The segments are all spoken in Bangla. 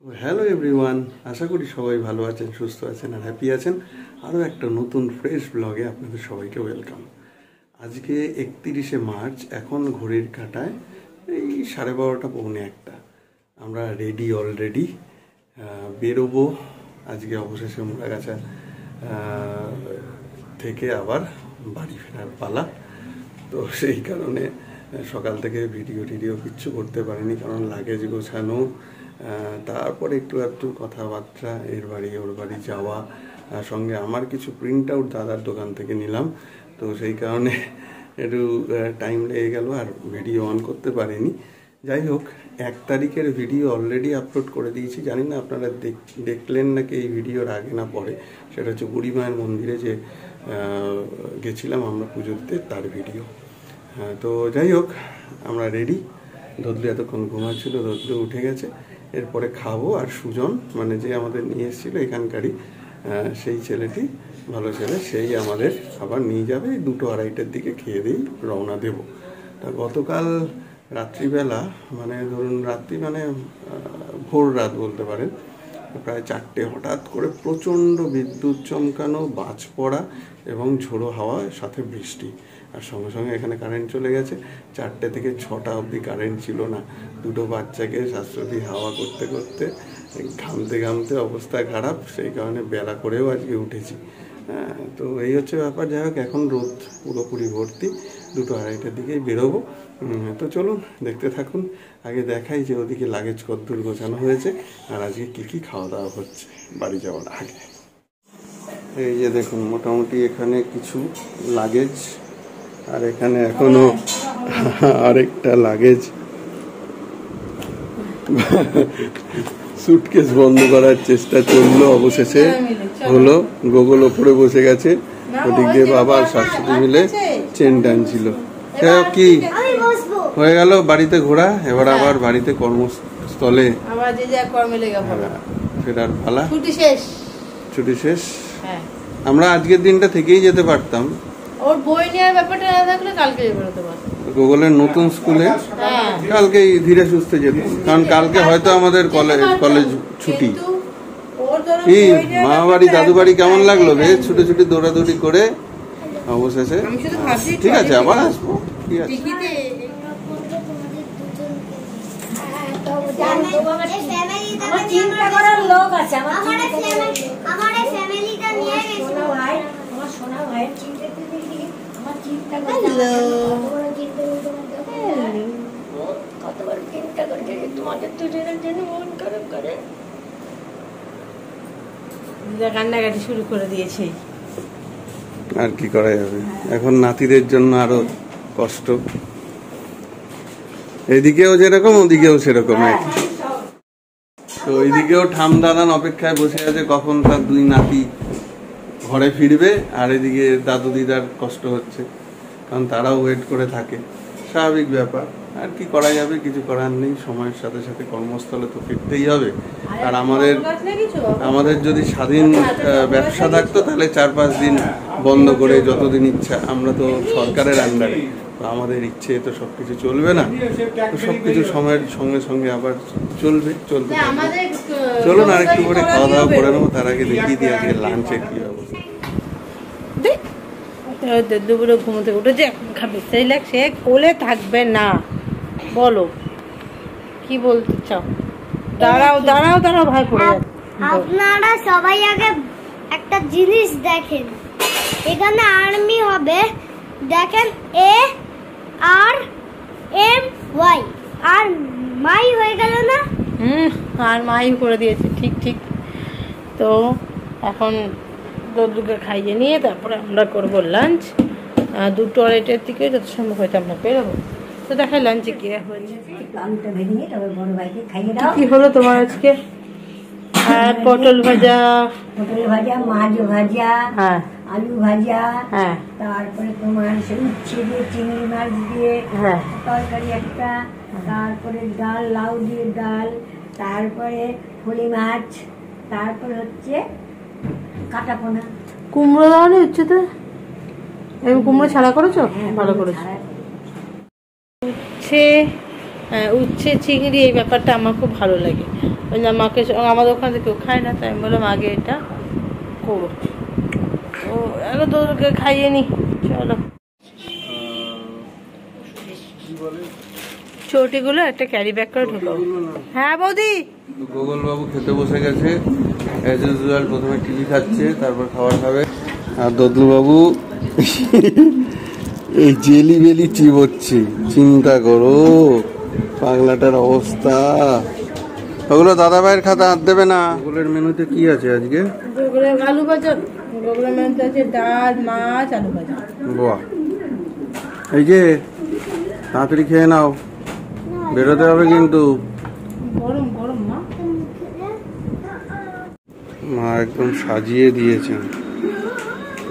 হ্যালো এভরিওয়ান, আশা করি সবাই ভালো আছেন, সুস্থ আছেন আর হ্যাপি আছেন। আরও একটা নতুন ফ্রেশ ব্লগে আপনাদের সবাইকে ওয়েলকাম। আজকে 31শে মার্চ, এখন ঘড়ির কাঁটায় এই 12:30 পৌনে 1টা। আমরা রেডি অলরেডি, বেরোবো আজকে অবশেষে মুড়াগাছা থেকে আবার বাড়ি ফেরার পালা। তো সেই কারণে সকাল থেকে ভিডিও কিচ্ছু করতে পারিনি, কারণ লাগেজ গোছানো, তারপরে একটু কথাবার্তা, এর বাড়ি ওর বাড়ি যাওয়া, সঙ্গে আমার কিছু প্রিন্ট আউট দাদার দোকান থেকে নিলাম। তো সেই কারণে একটু টাইম লেগে গেল আর ভিডিও অন করতে পারিনি। যাই হোক, 1 তারিখের ভিডিও অলরেডি আপলোড করে দিয়েছি। জানি না আপনারা দেখলেন নাকি এই ভিডিওর আগে না পরে। সেটা হচ্ছে বুড়ি মায়ের মন্দিরে যে গেছিলাম আমরা পুজো দিতে, তার ভিডিও। তো যাই হোক, আমরা রেডি। ধদলু এতক্ষণ ঘুমাচ্ছিল, ধদলু উঠে গেছে। এরপরে খাবো, আর সুজন মানে যে আমাদের নিয়ে এসেছিলো এখানকারই, সেই ছেলেটি, ভালো ছেলে, সেই আমাদের আবার নিয়ে যাবে 2-2:30টার দিকে। খেয়ে দিই রওনা দেব। তা গতকাল রাত্রিবেলা, মানে ধরুন রাত্রি মানে ভোর রাত বলতে পারেন, প্রায় 4টে হঠাৎ করে প্রচণ্ড বিদ্যুৎ চমকানো, বাজ পড়া এবং ঝোড়ো হাওয়া, সাথে বৃষ্টি। আর সঙ্গে সঙ্গে এখানে কারেন্ট চলে গেছে। 4টে থেকে 6টা অবধি কারেন্ট ছিল না। দুটো বাচ্চাকে শ্বাসরোধী হাওয়া করতে করতে, ঘামতে অবস্থা খারাপ। সেই কারণে বেলা করেও আজকে উঠেছি। তো এই হচ্ছে ব্যাপার। যাই হোক, এখন রোদ পুরোপুরি ভর্তি, 2-2:30টার দিকেই বেরোবো। তো চলুন দেখতে থাকুন। আগে দেখাই যে ওদিকে লাগেজ কদ্দূর গোছানো হয়েছে আর আজকে কী খাওয়া দাওয়া হচ্ছে বাড়ি যাওয়ার আগে। এই যে দেখুন, মোটামুটি এখানে কিছু লাগেজ, আর এখানে এখনো আরেকটা লাগেজ। সুটকেস বন্ধ করার চেষ্টা চললো, অবশেষে হলো। গোগল ওপরে বসে গেছে, ওদিক দিয়ে বাবা আর শাশুড়ি মিলে চেন টানছিল। কি হয়ে গেল বাড়িতে ঘোরা, এবার আবার বাড়িতে কর্মস্থলে ফেরার পালা। ছুটি শেষ। আমরা আজকের দিনটা থেকেই যেতে পারতাম। ওর বই নেওয়ার ব্যাপারটা না থাকলে কালকে বেরোতে পারতাম। গুগলের নতুন স্কুলে কালকেই ধীরে সুস্থে যেত, কারণ কালকে হয়তো আমাদের কলেজ ছুটি। কি মা বাড়ি দাদু বাড়ি কেমন লাগলো রে? ছুটি দৌড়াদৌড়ি করে অবশেষে ঠিক আছে, আবার আসবো। ঠিক আছে, কান্নাকাটি শুরু করে দিয়েছে। আর কি করা যাবে, এখন নাতিদের জন্য আরো কষ্ট। এদিকেও যেরকম ওদিকেও সেরকম। তো ওইদিকেও ঠামদাদান অপেক্ষায় বসে আছে কখন তার 2 নাতি ঘরে ফিরবে, আর এদিকে দাদু দিদার কষ্ট হচ্ছে, কারণ তারাও ওয়েট করে থাকে। স্বাভাবিক ব্যাপার, আর কি করা যাবে, কিছু করার নেই। সময়ের সাথে সাথে কর্মস্থলে তো ফিরতেই হবে। আর আমাদের যদি স্বাধীন ব্যবসা থাকতো, তাহলে 4-5 দিন বন্ধ করে যতদিন ইচ্ছা, আমরা তো সরকারের আন্ডারে, আমাদের ইচ্ছে তো সবকিছু চলবে না। তো সবকিছু সময়ের সঙ্গে সঙ্গে আবার চলতে চলুন আর একটু করে খাওয়া দাওয়া করে নেবো। তার আগে দেখিয়ে দিই আজকে লাঞ্চে কি অবস্থা। দুপুরে ঘুমোতে উঠেছে, এখন খাবে। সেই সে কোলে থাকবে না। বলো কি বলতে চাও? দাঁড়াও ভাই পড়ে যাচ্ছে। আপনারা সবাই আগে একটা জিনিস দেখেন, এখানে আর্মি হবে, দেখেন ARMY, আর মাই হয়ে গেল না? আর মাই করে দিয়েছে, ঠিক। তো এখন দুধকে খাইয়ে নিয়ে তারপরে আমরা করবো লাঞ্চ। 2-2:30টার দিকে যত সম্ভব হয়তো আমরা বেরোবো। তো দেখাই লাঞ্চে কি হয়েছে। কি হলো তোমার আজকে? পটল ভাজা, মাছ ভাজা, হ্যাঁ, আলু ভাজা, হ্যাঁ, তারপরে তোমার উচ্ছে দিয়ে চিংড়ি মাছ দিয়ে তরকারি একটা, তারপরে ডাল, লাউ দিয়ে ডাল, তারপরে ফলি মাছ, তারপরে হচ্ছে কাটাপোনা। কুমড়ো দাও নি উচ্ছে তো? কুমড়ো ছাড়া করেছো? ভালো করেছো। উচ্ছে উচ্ছে চিংড়ি এই ব্যাপারটা আমার খুব ভালো লাগে। ওই জন্য আমাকে, আমাদের ওখানে কেউ খায় না, তাই আমি বললাম আগে এটা করো। ও এখন তোদেরকে খাইয়ে নি, চলো। চটিগুলো একটা ক্যারি ব্যাগ করে ঢুকাবো। হ্যাঁ বৌদি। গোগল বাবু খেতে বসে গেছে অ্যাজ ইউজুয়াল। প্রথমে টিভি খাচ্ছে, তারপর খাবার খাবে। আর দদলু বাবু এই জেলি বেলি চিবোচ্ছে। চিন্তা করো পাগলাটার অবস্থা। ওগুলো দাদা ভাইয়ের খাতা হাত দেবে না। গোগলের মেনুতে কি আছে আজকে? গোগলের আলু ভাজা, গোগলের মেনুতে আছে ডাল, মাছ, আলু ভাজা। বাহ, এই যে তাড়াতাড়ি খেয়ে নাও, বেরোতে হবে কিন্তু। গরম গরম মা। মা একদম সাজিয়ে দিয়েছেন।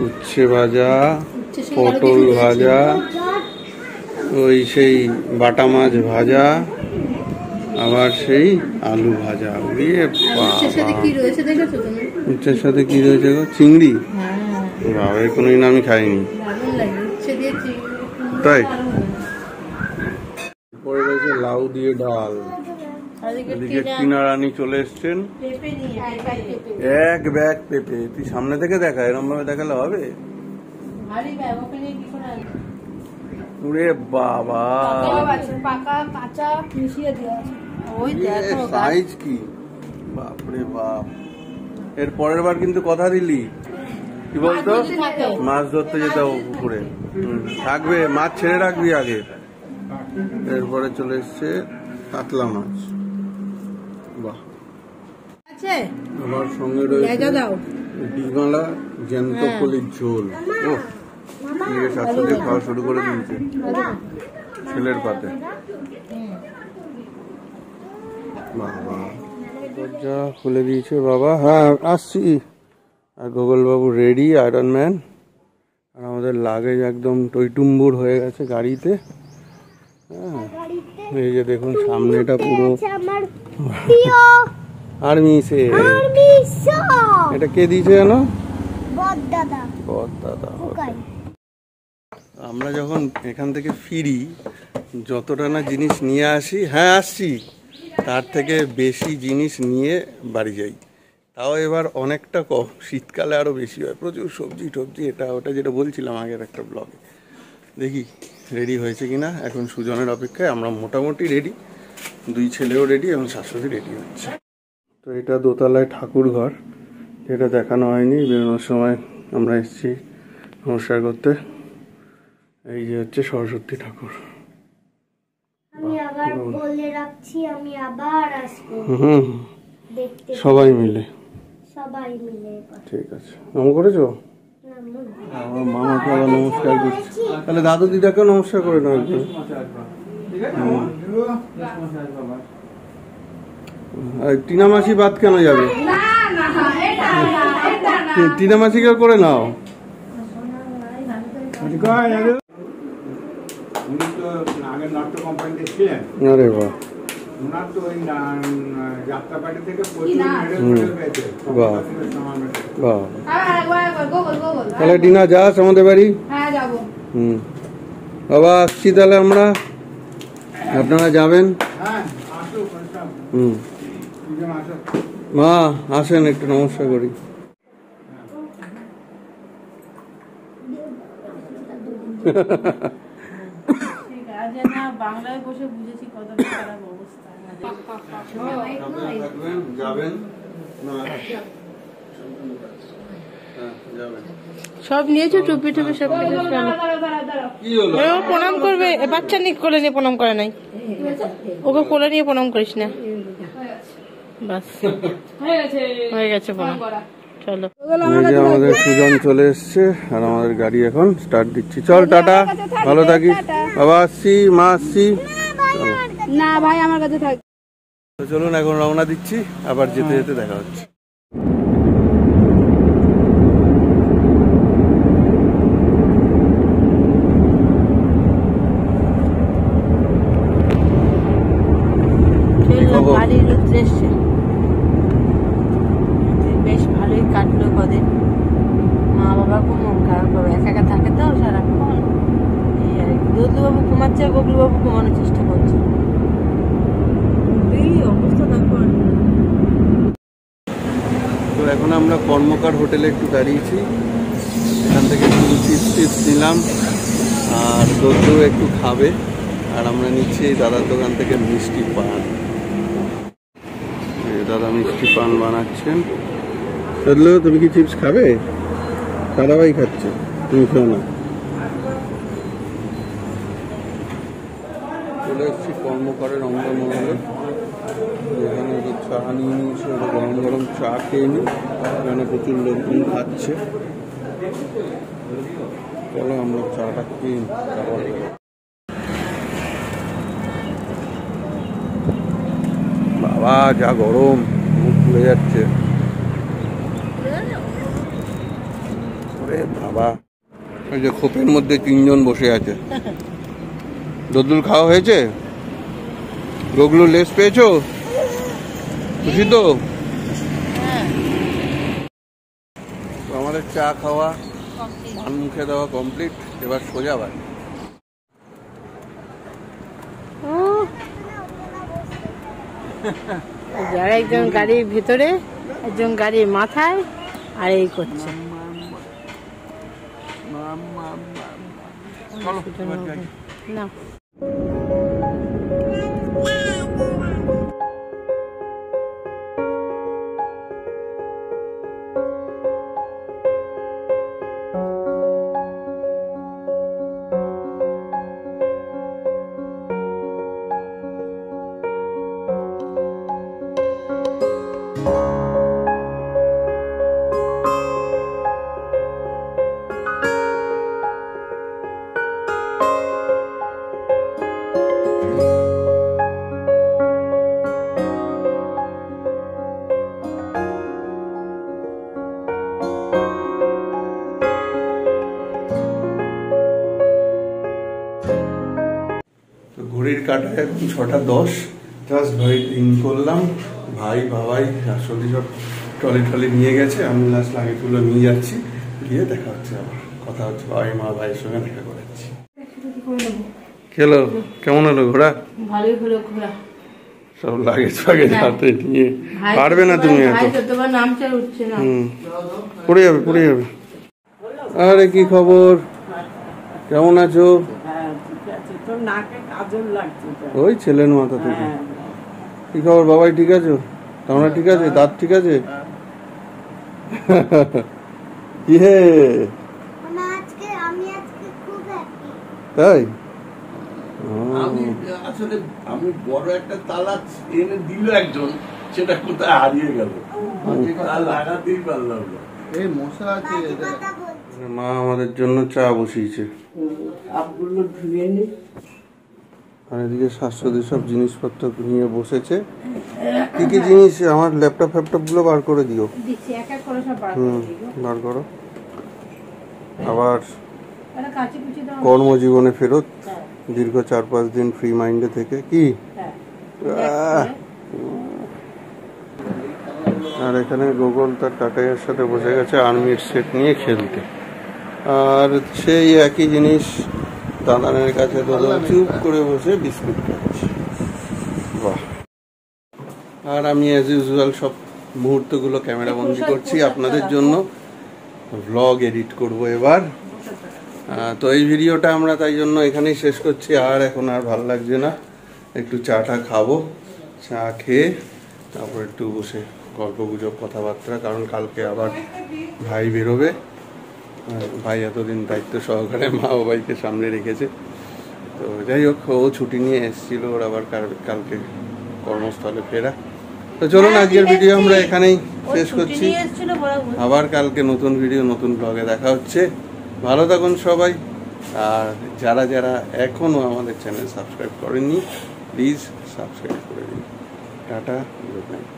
উচ্ছে ভাজা, পটল ভাজা, ওই সেই বাটা মাছ ভাজা, আবার সেই আলু ভাজা। উচ্ছের সাথে কি রয়েছে দেখেছো তুমি? উচ্ছের সাথে কি রয়েছে গো? চিংড়ি। বাবা, এর কোনোদিন আমি খাইনি। দারুণ লাগে উচ্ছে দিয়ে চিংড়ি। তাই পরে রয়েছে লাউ দিয়ে ডাল। এদিকে টিনা রানী চলে এসছেন, এক ব্যাগ পেঁপে। তুই সামনে থেকে দেখা, এরকম ভাবে দেখালে হবে? ওরে বাবা, পাকা কাঁচা মিশিয়ে দেওয়া আছে। ওই দেখো সাইজ কি, বাপরে বাপ। এর পরের বার কিন্তু কথা দিলি, কি বলতো? মাছ ধরতে যেতে হবে পুকুরে। থাকবে, মাছ ছেড়ে রাখবি আগে। এরপরে চলে এসছে কাতলা মাছ। বাহ, আবার সঙ্গে রয়েছে ডিমালা জ্যান্ত কলির ঝোল। ও শাশুড়ি খাওয়া শুরু করে দিয়েছে ছেলের পাতে। বাবা, দরজা খুলে দিয়েছে বাবা। হ্যাঁ আসছি। আর গোগল বাবু রেডি, আয়রন ম্যান। আর আমাদের লাগেজ একদম টইটুম্বুর হয়ে গেছে গাড়িতে। হ্যাঁ, এই যে দেখুন সামনেটা পুরো আর্মি সে। এটা কে দিয়েছে জানো? বড়দাদা। আমরা যখন এখান থেকে ফিরি, যতটা না জিনিস নিয়ে আসি, হ্যাঁ আসছি, তার থেকে বেশি জিনিস নিয়ে বাড়ি যাই। তাও এবার অনেকটা কম, শীতকালে আরও বেশি হয়। প্রচুর সবজি টবজি, এটা ওটা, যেটা বলছিলাম আগের একটা ব্লগে। দেখি রেডি হয়েছে কিনা। এখন সুজনের অপেক্ষায়। আমরা মোটামুটি রেডি, দুই ছেলেও রেডি এবং শাশুড়ি রেডি হচ্ছে। তো এটা দোতলায় ঠাকুর ঘর, যেটা দেখানো হয়নি। বেরোনোর সময় আমরা এসেছি নমস্কার করতে। এই যে হচ্ছে সরস্বতী ঠাকুর। আমি আবার বলে রাখছি, আমি আবার আসবো দেখতে, সবাই মিলে। ঠিক আছে। নম করেছো? আমার মামাকে আবার নমস্কার করছি। তাহলে দাদু দিদাকে নমস্কার করে নাও একটু। টিনা মাসি বাদ কেন যাবে? টিনা মাসিকে করে নাও। আরে বাহ, তাহলে টিনা যাস আমাদের বাড়ি? বাবা আসছি তাহলে আমরা, আপনারা যাবেন? মা আসেন, একটু নমস্কার করি। বাংলায় বসে বুঝেছি কত খারাপ অবস্থা। যাবেন সব নিয়েছো, টুপি টুপি সব প্রণাম করবে। বাচ্চা নিয়ে কোলে নিয়ে প্রণাম করে নাই, ওকে কোলে নিয়ে প্রণাম করিস না। বাস হয়ে গেছে প্রণাম। চলো, আমাদের সুজন চলে এসছে আর আমাদের গাড়ি এখন স্টার্ট দিচ্ছি। চল টাটা, ভালো থাকিস বাবা। আসছি, মা আসছি। না ভাই আমার কাছে থাক। চলুন এখন রওনা দিচ্ছি, আবার যেতে যেতে দেখা হচ্ছে। বাড়ির উদ্দেশ্যে বেশ ভালোই কাটলো কদিন। মা বাবা খুব মন খারাপ করবে, একা একা থাকে তো সারাক্ষণ। এই আর কি, দুধলু বাবু ঘুমাচ্ছে, গোগলু বাবু ঘুমানোর চেষ্টা করছে। এখন আমরা কর্মকার হোটেলে একটু দাঁড়িয়েছি, এখান থেকে একটু চিপস নিলাম, আর দোদ্দু একটু খাবে, আর আমরা নিচ্ছি এই দাদার দোকান থেকে মিষ্টি পান। দাদা মিষ্টি পান বানাচ্ছেন। চললো, তুমি কি চিপস খাবে? দাদাভাই খাচ্ছে, তুমি খেও না। চলে এসেছি কর্মকারের অঙ্গমহলে, এখানে যে চা নিয়ে নিয়েছে, ওটা গরম গরম চা খেয়ে নিই। এখানে প্রচুর লোকজন খাচ্ছে। চলো আমরা চাটা খেয়ে বাবা যা গরম, মুখ খুলে যাচ্ছে। বাবা ওই যে খোপের মধ্যে 3 জন বসে আছে। দোদুল খাওয়া হয়েছে? গোগলু লেস পেয়েছো? খুশি তো? আমাদের চা খাওয়া, পান মুখে দেওয়া কমপ্লিট, এবার সোজা বাড়ি। যারা একজন গাড়ির ভিতরে, একজন গাড়ির মাথায়, আর এই করছে। না ঘড়ির কাটায় এখন 6:10, জাস্ট ভাই ইন করলাম। ভাই বাবাই আসলে সব ট্রলি নিয়ে গেছে, আমি লাস্ট লাগেজগুলো নিয়ে যাচ্ছি, গিয়ে দেখা হচ্ছে, আবার কথা হচ্ছে বাবাই মা ভাইয়ের সঙ্গে দেখা করাচ্ছি। খেলো কেমন হলো ঘোরা? ভালোই হলো ঘোরা। সব লাগেজ ফাগেজ হাতে নিয়ে পারবে না তুমি এত। পড়ে যাবে। আরে কি খবর, কেমন আছো? ওই ছেলের মাথা থেকে। কি খবর বাবাই, ঠিক আছো? তোমরা ঠিক আছে? দাঁত ঠিক আছে? কি হে তাই? আসলে আমি বড় একটা তালা এনে দিল একজন, সেটা কোথায় হারিয়ে গেল, লাগাতেই পারলাম না। এই মশা আছে। মা আমাদের জন্য চা বসিয়েছে, আর এদিকে শাশুড়ি সব জিনিসপত্র নিয়ে বসেছে। কি কি জিনিস? আমার ল্যাপটপ গুলো বার করে দিও। বার করো। আবার কর্মজীবনে ফেরত, দীর্ঘ 4-5 দিন ফ্রি মাইন্ডে থেকে। কি আর এখানে গুগল তার টাটাইয়ের সাথে বসে গেছে আর্মির সেট নিয়ে খেলতে। আর সেই একই জিনিস দাদানের কাছে দাদা চুপ করে বসে বিস্কুট খাচ্ছে। বাহ। আর আমি অ্যাজ ইউজুয়াল সব মুহূর্তগুলো ক্যামেরা বন্দি করছি আপনাদের জন্য, ভ্লগ এডিট করব এবার। তো এই ভিডিওটা আমরা তাই জন্য এখানেই শেষ করছি। আর এখন আর ভালো লাগছে না, একটু চাটা খাবো, চা খেয়ে তারপর একটু বসে গল্প গুজব কথাবার্তা, কারণ কালকে আবার ভাই বেরোবে। ভাই এতদিন দায়িত্ব সহকারে মা ও ভাইকে সামনে রেখেছে, তো যাই হোক ও ছুটি নিয়ে এসেছিল, ওর আবার কালকে কর্মস্থলে ফেরা। তো চলুন আজকের ভিডিও আমরা এখানেই শেষ করছি, আবার কালকে নতুন ভিডিও নতুন ব্লগে দেখা হচ্ছে। ভালো থাকুন সবাই, আর যারা যারা এখনও আমাদের চ্যানেল সাবস্ক্রাইব করেননি প্লিজ সাবস্ক্রাইব করে দিন। Tata, good night.